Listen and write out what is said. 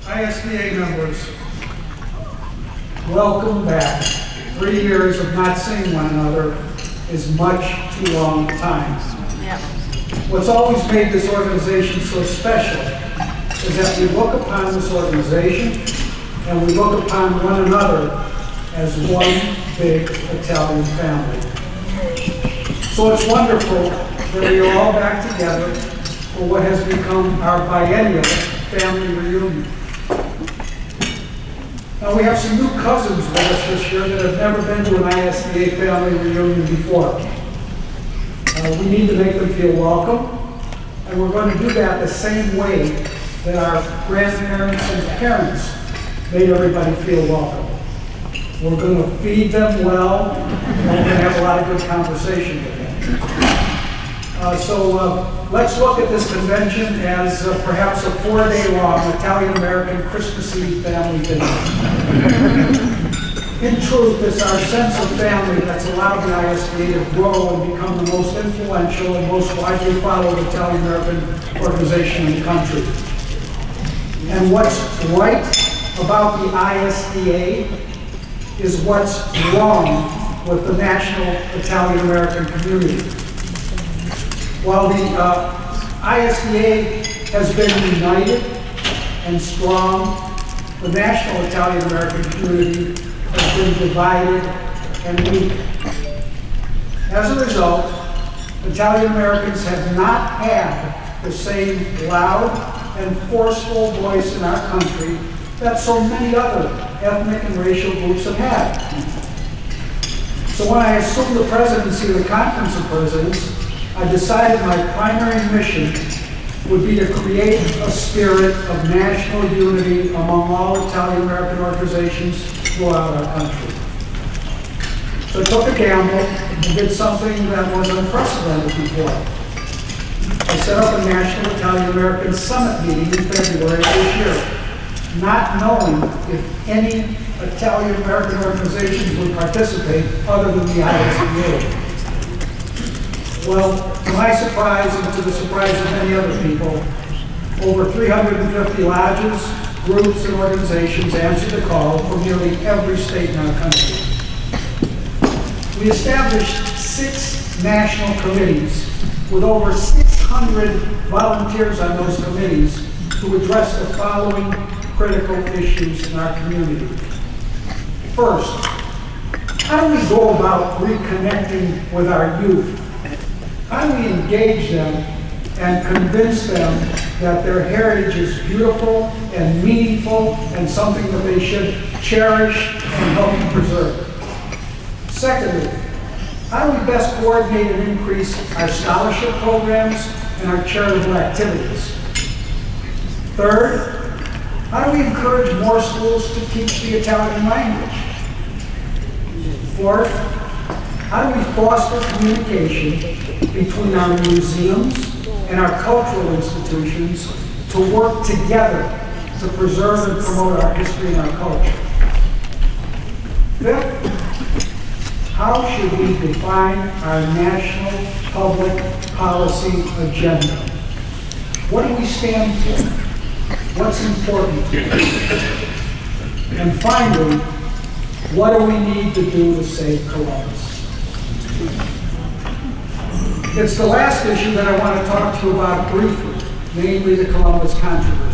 ISDA members, welcome back. 3 years of not seeing one another is much too long a time. Yeah. What's always made this organization so special is that we look upon this organization and we look upon one another as one big Italian family. So it's wonderful that we are all back together for what has become our biennial family reunion. Now we have some new cousins with us this year that have never been to an ISDA family reunion before. We need to make them feel welcome, and we're going to do that the same way that our grandparents and parents made everybody feel welcome. We're going to feed them well, and we're going to have a lot of good conversation with them. Let's look at this convention as perhaps a 4-day-long Italian-American Christmas Eve family dinner. In truth, it's our sense of family that's allowed the ISDA to grow and become the most influential and most widely followed Italian-American organization in the country. And what's right about the ISDA is what's wrong with the national Italian-American community. While the ISDA has been united and strong, the national Italian-American community has been divided and weak. As a result, Italian-Americans have not had the same loud and forceful voice in our country that so many other ethnic and racial groups have had. So when I assumed the presidency of the Conference of Presidents, I decided my primary mission would be to create a spirit of national unity among all Italian-American organizations throughout our country. So I took a gamble and did something that was unprecedented before. I set up a National Italian-American Summit meeting in February of this year, not knowing if any Italian-American organizations would participate other than the ISDA. Well, to my surprise and to the surprise of many other people, over 350 lodges, groups, and organizations answered the call from nearly every state in our country. We established 6 national committees with over 600 volunteers on those committees to address the following critical issues in our community. First, how do we go about reconnecting with our youth? How do we engage them and convince them that their heritage is beautiful and meaningful and something that they should cherish and help preserve? Secondly, how do we best coordinate and increase our scholarship programs and our charitable activities? Third, how do we encourage more schools to teach the Italian language? Fourth, how do we foster communication between our museums and our cultural institutions to work together to preserve and promote our history and our culture? Fifth, how should we define our national public policy agenda? What do we stand for? What's important to us? And finally, what do we need to do to save Columbus? It's the last issue that I want to talk to you about briefly, namely the Columbus controversy.